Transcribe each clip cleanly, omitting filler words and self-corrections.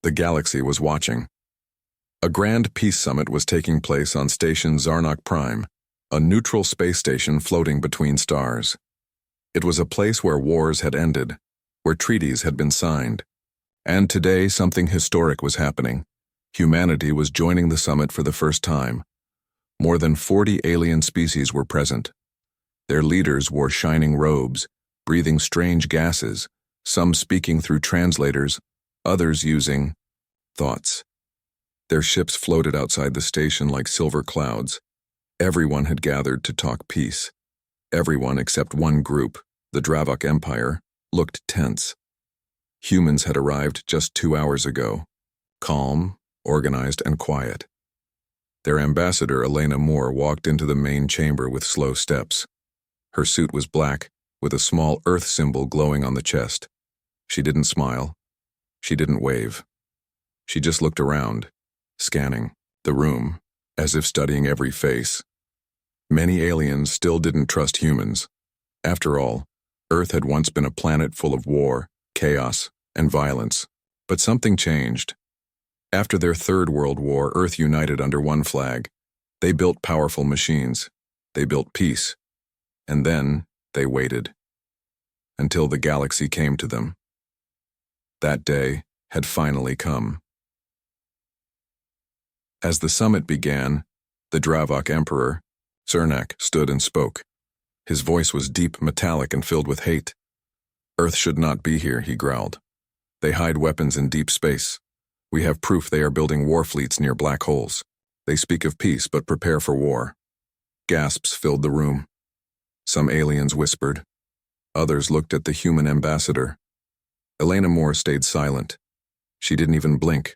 The galaxy was watching. A grand peace summit was taking place on Station Zarnok Prime, a neutral space station floating between stars. It was a place where wars had ended, where treaties had been signed. And today something historic was happening. Humanity was joining the summit for the first time. More than 40 alien species were present. Their leaders wore shining robes, breathing strange gases, some speaking through translators, others using thoughts. Their ships floated outside the station like silver clouds. Everyone had gathered to talk peace. Everyone except one group, the Dravok Empire, looked tense. Humans had arrived just 2 hours ago, calm, organized, and quiet. Their ambassador, Elena Moore, walked into the main chamber with slow steps. Her suit was black, with a small Earth symbol glowing on the chest. She didn't smile. She didn't wave. She just looked around, scanning the room, as if studying every face. Many aliens still didn't trust humans. After all, Earth had once been a planet full of war, chaos, and violence. But something changed. After their Third World War, Earth united under one flag. They built powerful machines. They built peace. And then they waited. Until the galaxy came to them. That day had finally come. As the summit began, the Dravok Emperor, Cernak, stood and spoke. His voice was deep, metallic, and filled with hate. Earth should not be here, he growled. They hide weapons in deep space. We have proof they are building war fleets near black holes. They speak of peace but prepare for war. Gasps filled the room. Some aliens whispered. Others looked at the human ambassador. Elena Moore stayed silent. She didn't even blink.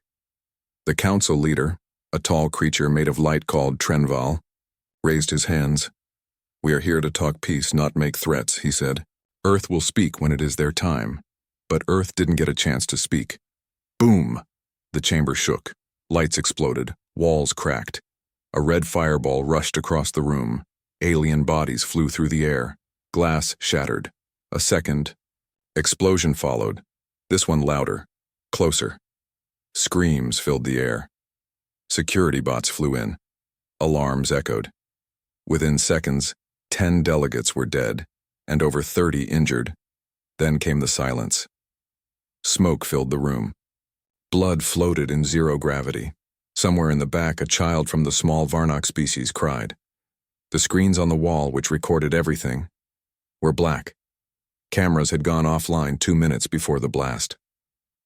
The council leader, a tall creature made of light called Trenval, raised his hands. We are here to talk peace, not make threats, he said. Earth will speak when it is their time. But Earth didn't get a chance to speak. Boom! The chamber shook. Lights exploded. Walls cracked. A red fireball rushed across the room. Alien bodies flew through the air. Glass shattered. A second explosion followed. This one louder. Closer. Screams filled the air. Security bots flew in. Alarms echoed. Within seconds, 10 delegates were dead, and over 30 injured. Then came the silence. Smoke filled the room. Blood floated in zero gravity. Somewhere in the back, a child from the small Varnok species cried. The screens on the wall, which recorded everything, were black. Cameras had gone offline 2 minutes before the blast.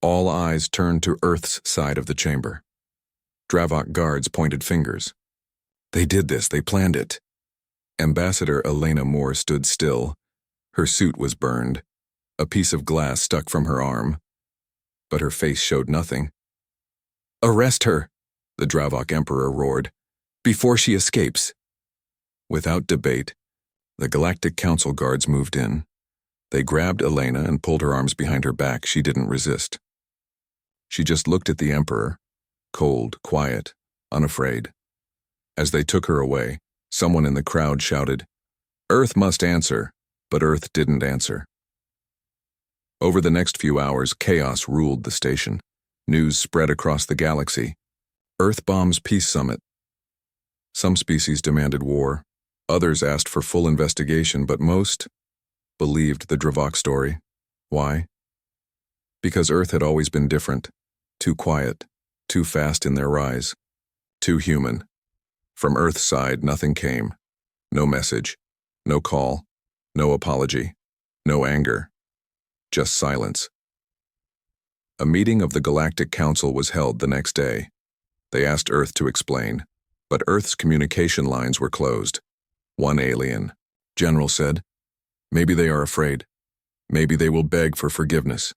All eyes turned to Earth's side of the chamber. Dravok guards pointed fingers. They did this, they planned it. Ambassador Elena Moore stood still. Her suit was burned. A piece of glass stuck from her arm. But her face showed nothing. Arrest her, the Dravok Emperor roared, before she escapes. Without debate, the Galactic Council guards moved in. They grabbed Elena and pulled her arms behind her back. She didn't resist. She just looked at the Emperor, cold, quiet, unafraid. As they took her away, someone in the crowd shouted, Earth must answer, but Earth didn't answer. Over the next few hours, chaos ruled the station. News spread across the galaxy. Earth bombs peace summit. Some species demanded war. Others asked for full investigation, but most believed the Dravok story. Why? Because Earth had always been different. Too quiet. Too fast in their rise. Too human. From Earth's side, nothing came. No message. No call. No apology. No anger. Just silence. A meeting of the Galactic Council was held the next day. They asked Earth to explain, but Earth's communication lines were closed. One alien, General said, maybe they are afraid. Maybe they will beg for forgiveness.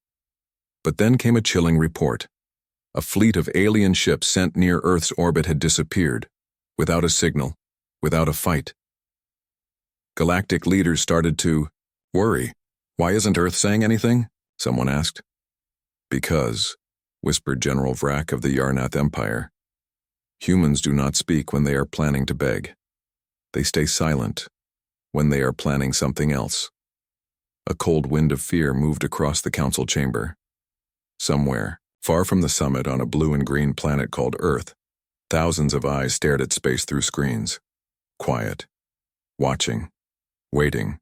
But then came a chilling report. A fleet of alien ships sent near Earth's orbit had disappeared, without a signal, without a fight. Galactic leaders started to worry. Why isn't Earth saying anything? Someone asked. Because, whispered General Vrak of the Yarnath Empire, humans do not speak when they are planning to beg. They stay silent when they are planning something else. A cold wind of fear moved across the council chamber. Somewhere, Far from the summit on a blue and green planet called Earth, thousands of eyes stared at space through screens. Quiet. Watching. Waiting.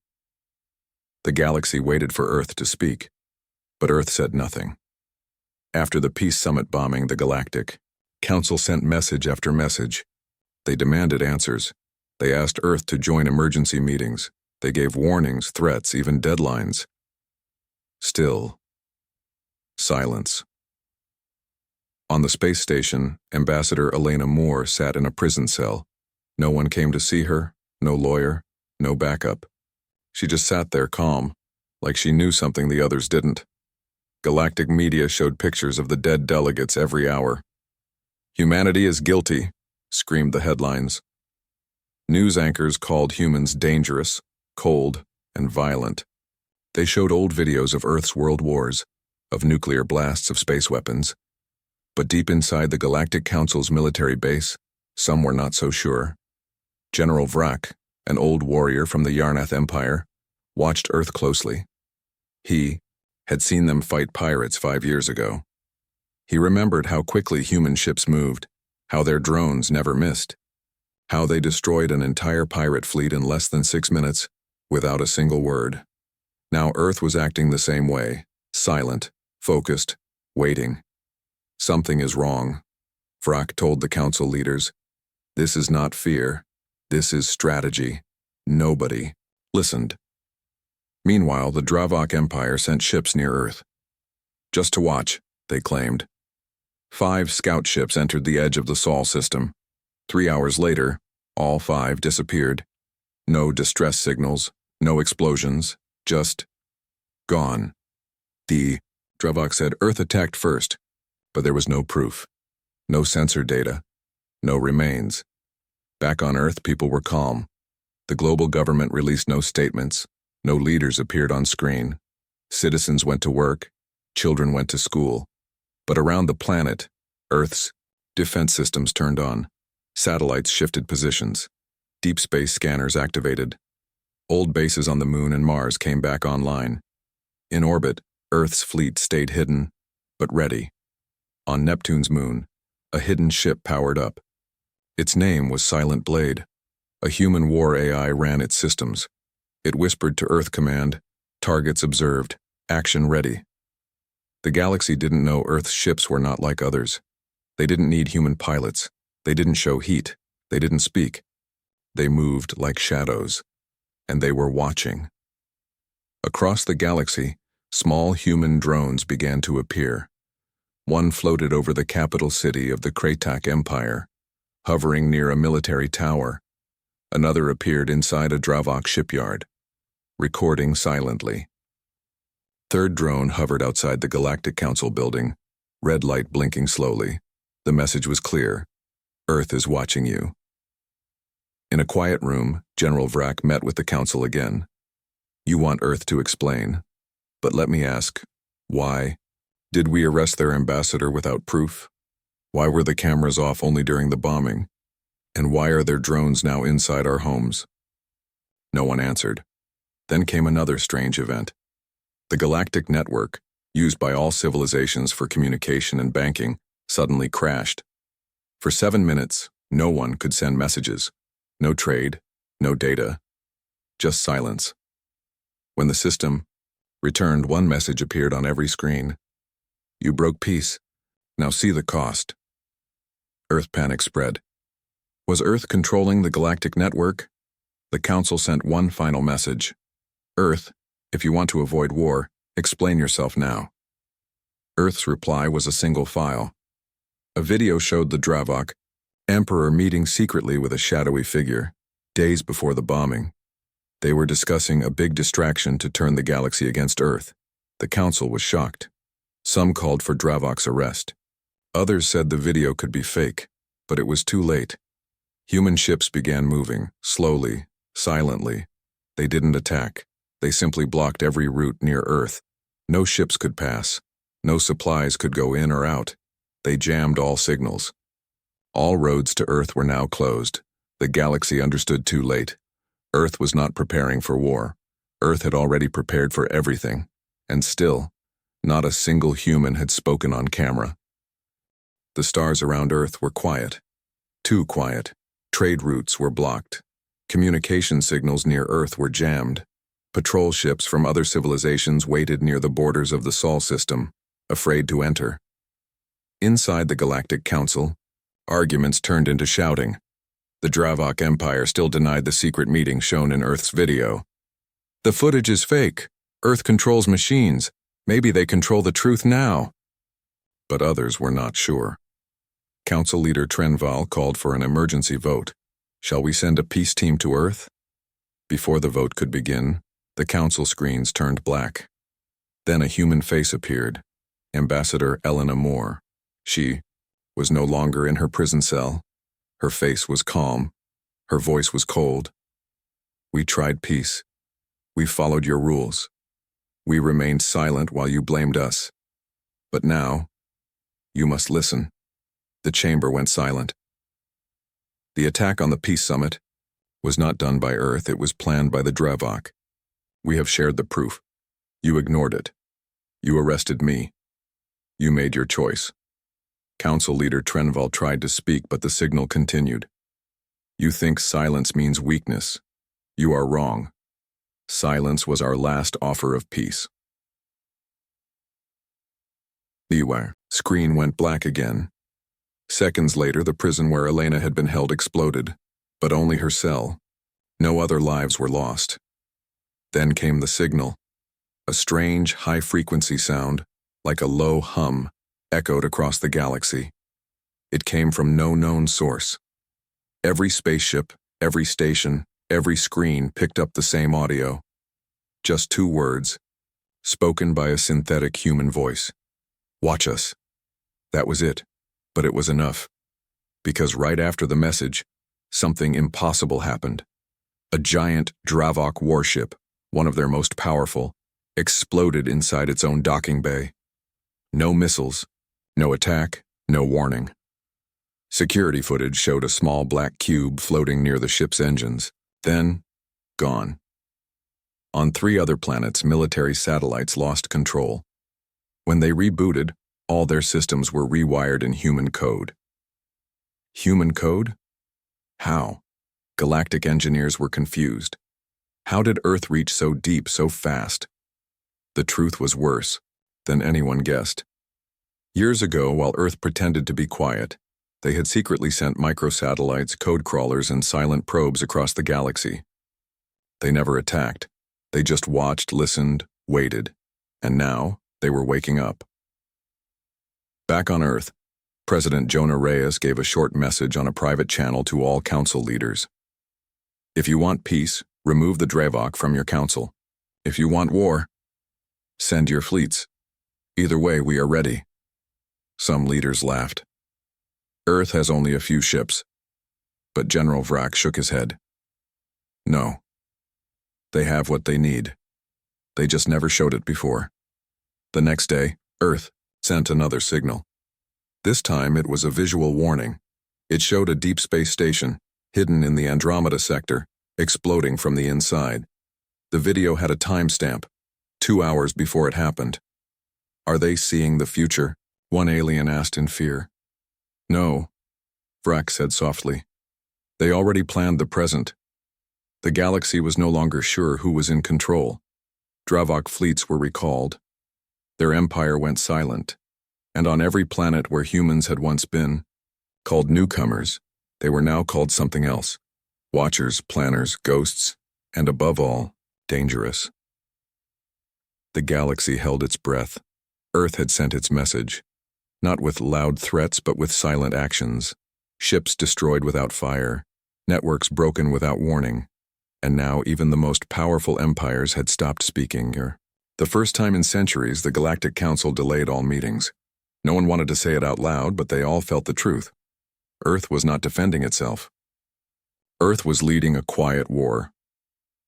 The galaxy waited for Earth to speak, but Earth said nothing. After the Peace Summit bombing the Galactic, Council sent message after message. They demanded answers. They asked Earth to join emergency meetings. They gave warnings, threats, even deadlines. Still, silence. On the space station, Ambassador Elena Moore sat in a prison cell. No one came to see her, no lawyer, no backup. She just sat there calm, like she knew something the others didn't. Galactic media showed pictures of the dead delegates every hour. "Humanity is guilty," screamed the headlines. News anchors called humans dangerous, cold, and violent. They showed old videos of Earth's world wars, of nuclear blasts of space weapons. But deep inside the Galactic Council's military base, some were not so sure. General Vrak, an old warrior from the Yarnath Empire, watched Earth closely. He had seen them fight pirates 5 years ago. He remembered how quickly human ships moved, how their drones never missed, how they destroyed an entire pirate fleet in less than 6 minutes without a single word. Now Earth was acting the same way, silent, focused, waiting. "Something is wrong," Vrak told the council leaders. "This is not fear. This is strategy." Nobody listened. Meanwhile, the Dravok Empire sent ships near Earth. Just to watch, they claimed. 5 scout ships entered the edge of the Sol system. 3 hours later, all 5 disappeared. No distress signals, no explosions, just gone. The Dravok said Earth attacked first, but there was no proof, no sensor data, no remains. Back on Earth, people were calm. The global government released no statements, no leaders appeared on screen. Citizens went to work, children went to school. But around the planet, Earth's defense systems turned on. Satellites shifted positions. Deep space scanners activated. Old bases on the Moon and Mars came back online. In orbit, Earth's fleet stayed hidden, but ready. On Neptune's moon, a hidden ship powered up. Its name was Silent Blade. A human war AI ran its systems. It whispered to Earth Command, "Targets observed, action ready." The galaxy didn't know Earth's ships were not like others. They didn't need human pilots. They didn't show heat. They didn't speak. They moved like shadows. And they were watching. Across the galaxy, small human drones began to appear. One floated over the capital city of the Kratak Empire, hovering near a military tower. Another appeared inside a Dravok shipyard, recording silently. Third drone hovered outside the Galactic Council building, red light blinking slowly. The message was clear. Earth is watching you. In a quiet room, General Vrak met with the Council again. "You want Earth to explain. But let me ask, why? Did we arrest their ambassador without proof? Why were the cameras off only during the bombing? And why are their drones now inside our homes?" No one answered. Then came another strange event. The galactic network, used by all civilizations for communication and banking, suddenly crashed. For 7 minutes, no one could send messages. No trade, no data, just silence. When the system returned, one message appeared on every screen. "You broke peace. Now see the cost." Earth panic spread. Was Earth controlling the galactic network? The Council sent one final message. "Earth, if you want to avoid war, explain yourself now." Earth's reply was a single file. A video showed the Dravok Emperor meeting secretly with a shadowy figure, days before the bombing. They were discussing a big distraction to turn the galaxy against Earth. The Council was shocked. Some called for Dravok's arrest. Others said the video could be fake, but it was too late. Human ships began moving, slowly, silently. They didn't attack. They simply blocked every route near Earth. No ships could pass. No supplies could go in or out. They jammed all signals. All roads to Earth were now closed. The galaxy understood too late. Earth was not preparing for war. Earth had already prepared for everything. And still, Not a single human had spoken on camera. The stars around Earth were quiet. Too quiet. Trade routes were blocked. Communication signals near Earth were jammed. Patrol ships from other civilizations waited near the borders of the Sol system, afraid to enter. Inside the Galactic Council, arguments turned into shouting. The Dravok Empire still denied the secret meeting shown in Earth's video. The footage is fake. Earth controls machines. Maybe they control the truth now. But others were not sure. Council leader Trenval called for an emergency vote. Shall we send a peace team to Earth? Before the vote could begin, the council screens turned black. Then a human face appeared. Ambassador Elena Moore. She was no longer in her prison cell. Her face was calm. Her voice was cold. We tried peace. We followed your rules. We remained silent while you blamed us. But now, you must listen. The chamber went silent. The attack on the Peace Summit was not done by Earth, it was planned by the Dravok. We have shared the proof. You ignored it. You arrested me. You made your choice. Council leader Trenval tried to speak, but the signal continued. You think silence means weakness. You are wrong. Silence was our last offer of peace. The screen went black again. Seconds later, the prison where Elena had been held exploded, but only her cell. No other lives were lost. Then came the signal. A strange, high-frequency sound, like a low hum, echoed across the galaxy. It came from no known source. Every spaceship, every station, every screen picked up the same audio. Just 2 words, spoken by a synthetic human voice. Watch us. That was it, but it was enough. Because right after the message, something impossible happened. A giant Dravok warship, one of their most powerful, exploded inside its own docking bay. No missiles, no attack, no warning. Security footage showed a small black cube floating near the ship's engines, then gone. On 3 other planets, military satellites lost control. When they rebooted, all their systems were rewired in human code. Human code? How? Galactic engineers were confused. How did Earth reach so deep so fast? The truth was worse than anyone guessed. Years ago, while Earth pretended to be quiet, they had secretly sent microsatellites, code crawlers, and silent probes across the galaxy. They never attacked. They just watched, listened, waited. And now, they were waking up. Back on Earth, President Jonah Reyes gave a short message on a private channel to all council leaders. If you want peace, remove the Dravok from your council. If you want war, send your fleets. Either way, we are ready. Some leaders laughed. Earth has only a few ships. But General Vrak shook his head. No. They have what they need. They just never showed it before. The next day, Earth sent another signal. This time it was a visual warning. It showed a deep space station, hidden in the Andromeda sector, exploding from the inside. The video had a timestamp, 2 hours before it happened. Are they seeing the future? One alien asked in fear. No, Vrak said softly. They already planned the present. The galaxy was no longer sure who was in control. Dravok fleets were recalled. Their empire went silent. And on every planet where humans had once been, called newcomers, they were now called something else. Watchers, planners, ghosts, and above all, dangerous. The galaxy held its breath. Earth had sent its message. Not with loud threats, but with silent actions. Ships destroyed without fire. Networks broken without warning. And now even the most powerful empires had stopped speaking. The first time in centuries, the Galactic Council delayed all meetings. No one wanted to say it out loud, but they all felt the truth. Earth was not defending itself. Earth was leading a quiet war.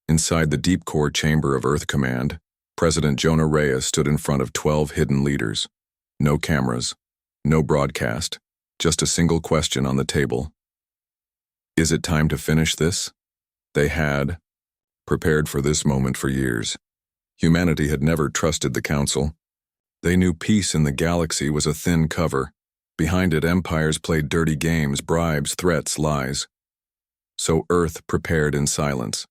Inside the deep core chamber of Earth Command, President Jonah Reyes stood in front of 12 hidden leaders. No cameras, no broadcast, just a single question on the table. Is it time to finish this? They had prepared for this moment for years. Humanity had never trusted the Council. They knew peace in the galaxy was a thin cover. Behind it, empires played dirty games, bribes, threats, lies. So Earth prepared in silence.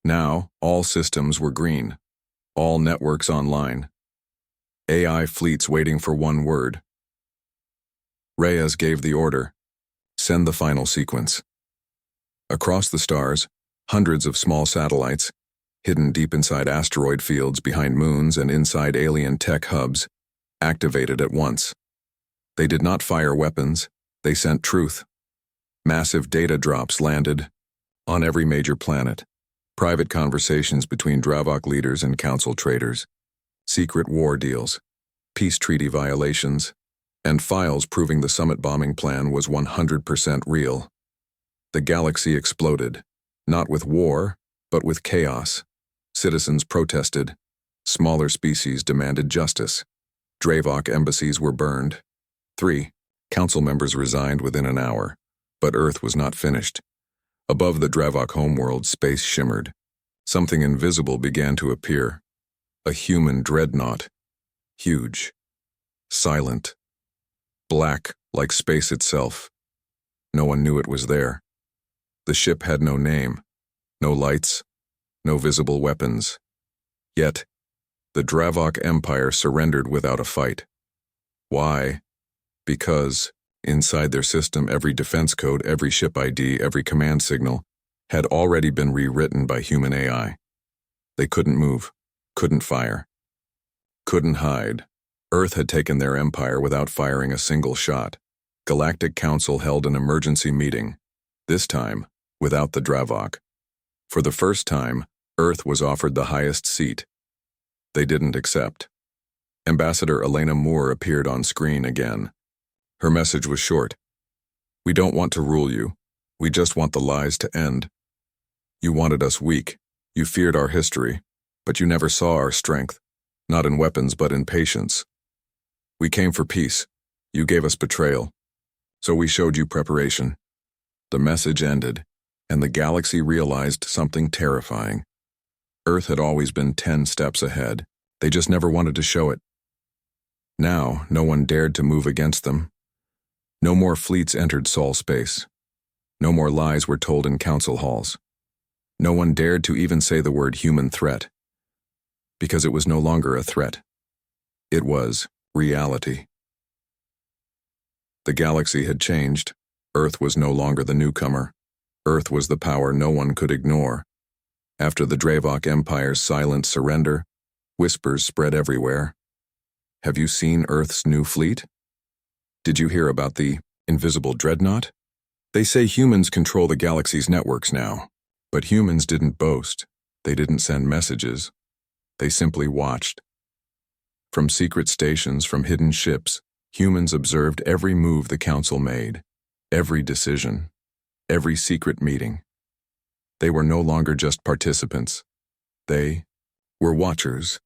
Now, all systems were green. All networks online. AI fleets waiting for one word. Reyes gave the order. Send the final sequence. Across the stars, hundreds of small satellites, hidden deep inside asteroid fields, behind moons, and inside alien tech hubs, activated at once. They did not fire weapons, they sent truth. Massive data drops landed on every major planet. Private conversations between Dravok leaders and council traders. Secret war deals. Peace treaty violations. And files proving the summit bombing plan was 100% real. The galaxy exploded, not with war, but with chaos. Citizens protested. Smaller species demanded justice. Dravok embassies were burned. 3. Council members resigned within an hour. But Earth was not finished. Above the Dravok homeworld, space shimmered. Something invisible began to appear. A human dreadnought. Huge. Silent. Black, like space itself. No one knew it was there. The ship had no name, no lights, no visible weapons. Yet, the Dravok Empire surrendered without a fight. Why? Because, inside their system, every defense code, every ship ID, every command signal had already been rewritten by human AI. They couldn't move, couldn't fire, couldn't hide. Earth had taken their empire without firing a single shot. Galactic Council held an emergency meeting, this time without the Dravok. For the first time, Earth was offered the highest seat. They didn't accept. Ambassador Elena Moore appeared on screen again. Her message was short. We don't want to rule you. We just want the lies to end. You wanted us weak. You feared our history, but you never saw our strength, not in weapons but in patience. We came for peace. You gave us betrayal. So we showed you preparation. The message ended, and the galaxy realized something terrifying. Earth had always been 10 steps ahead. They just never wanted to show it. Now, no one dared to move against them. No more fleets entered Sol space. No more lies were told in council halls. No one dared to even say the word human threat. Because it was no longer a threat. It was reality. The galaxy had changed. Earth was no longer the newcomer. Earth was the power no one could ignore. After the Dravok Empire's silent surrender, whispers spread everywhere. Have you seen Earth's new fleet? Did you hear about the invisible dreadnought? They say humans control the galaxy's networks now. But humans didn't boast. They didn't send messages. They simply watched. From secret stations, from hidden ships, humans observed every move the council made, every decision, every secret meeting. They were no longer just participants. They were watchers.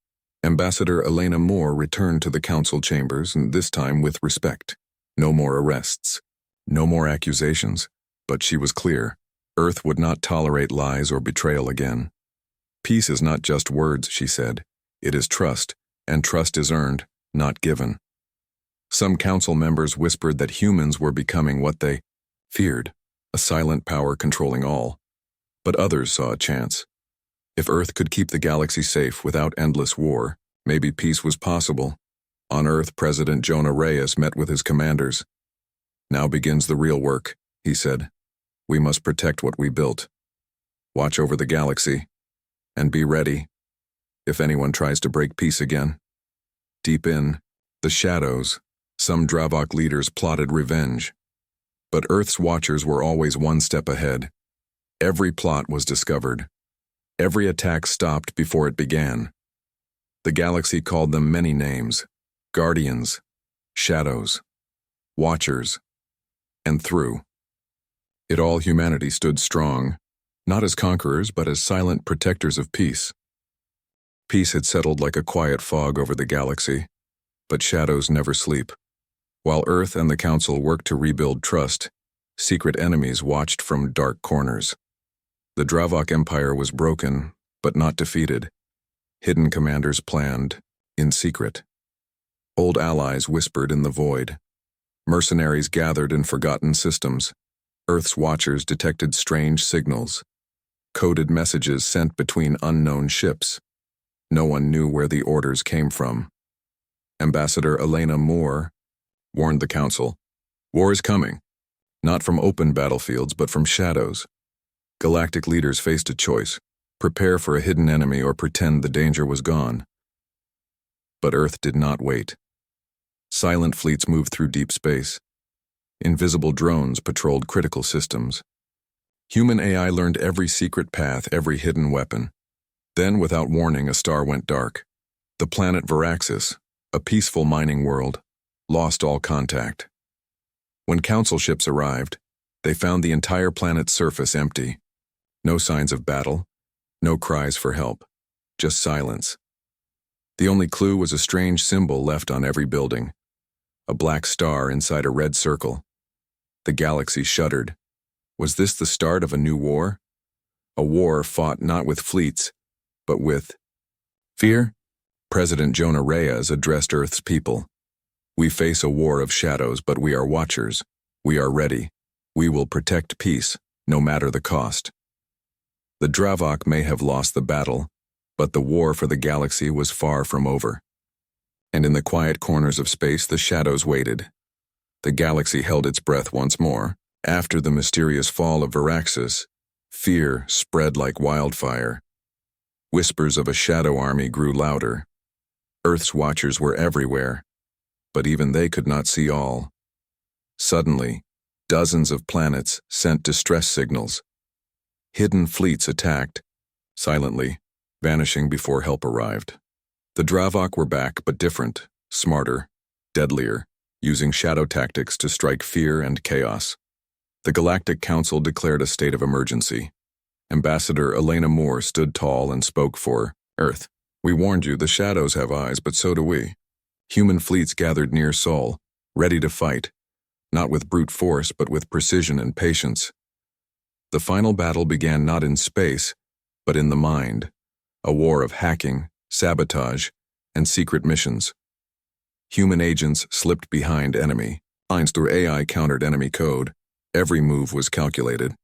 Ambassador Elena Moore returned to the council chambers, and this time with respect. No more arrests. No more accusations. But she was clear. Earth would not tolerate lies or betrayal again. Peace is not just words, she said. It is trust, and trust is earned, not given. Some council members whispered that humans were becoming what they feared, a silent power controlling all. But others saw a chance. If Earth could keep the galaxy safe without endless war, maybe peace was possible. On Earth, President Jonah Reyes met with his commanders. Now begins the real work, he said. We must protect what we built. Watch over the galaxy. And be ready, if anyone tries to break peace again. Deep in the shadows, some Dravok leaders plotted revenge. But Earth's watchers were always one step ahead. Every plot was discovered. Every attack stopped before it began. The galaxy called them many names: guardians, shadows, watchers, and through it all, humanity stood strong, not as conquerors but as silent protectors of peace. Peace had settled like a quiet fog over the galaxy, but shadows never sleep. While Earth and the Council worked to rebuild trust, secret enemies watched from dark corners. The Dravok Empire was broken, but not defeated. Hidden commanders planned, in secret, Old allies whispered in the void. Mercenaries gathered in forgotten systems. Earth's watchers detected strange signals. Coded messages sent between unknown ships. No one knew where the orders came from. Ambassador Elena Moore warned the Council. War is coming, not from open battlefields but from shadows. Galactic leaders faced a choice: prepare for a hidden enemy or pretend the danger was gone. But Earth did not wait. Silent fleets moved through deep space. Invisible drones patrolled critical systems. Human AI learned every secret path, every hidden weapon. Then, without warning, a star went dark. The planet Veraxis, a peaceful mining world, lost all contact. When Council ships arrived, they found the entire planet's surface empty. No signs of battle, no cries for help, just silence. The only clue was a strange symbol left on every building. A black star inside a red circle. The galaxy shuddered. Was this the start of a new war? A war fought not with fleets, but with fear? President Jonah Reyes addressed Earth's people. We face a war of shadows, but we are watchers. We are ready. We will protect peace, no matter the cost. The Dravok may have lost the battle, but the war for the galaxy was far from over. And in the quiet corners of space, the shadows waited. The galaxy held its breath once more. After the mysterious fall of Veraxis, fear spread like wildfire. Whispers of a shadow army grew louder. Earth's watchers were everywhere, but even they could not see all. Suddenly, dozens of planets sent distress signals. Hidden fleets attacked, silently, vanishing before help arrived. The Dravok were back, but different, smarter, deadlier, using shadow tactics to strike fear and chaos. The Galactic Council declared a state of emergency. Ambassador Elena Moore stood tall and spoke for Earth. We warned you, the shadows have eyes, but so do we. Human fleets gathered near Sol, ready to fight, not with brute force, but with precision and patience. The final battle began not in space, but in the mind, a war of hacking, sabotage, and secret missions. Human agents slipped behind enemy lines through AI countered enemy code. Every move was calculated.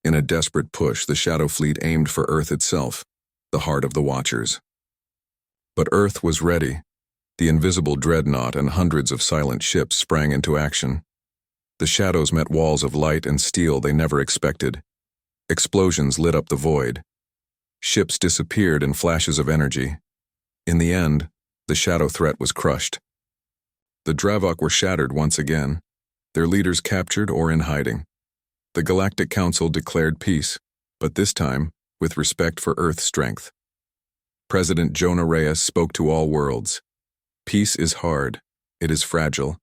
In a desperate push, the Shadow Fleet aimed for Earth itself, the heart of the Watchers. But Earth was ready. The invisible dreadnought and hundreds of silent ships sprang into action. The shadows met walls of light and steel they never expected. Explosions lit up the void. Ships disappeared in flashes of energy. In the end, the shadow threat was crushed. The Dravok were shattered once again, their leaders captured or in hiding. The Galactic Council declared peace, but this time with respect for Earth's strength. President Jonah Reyes spoke to all worlds. Peace is hard, it is fragile,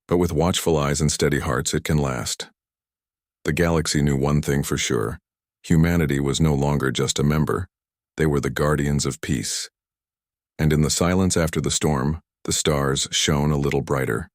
but with watchful eyes and steady hearts it can last. The galaxy knew one thing for sure: humanity was no longer just a member, they were the guardians of peace. And in the silence after the storm, the stars shone a little brighter.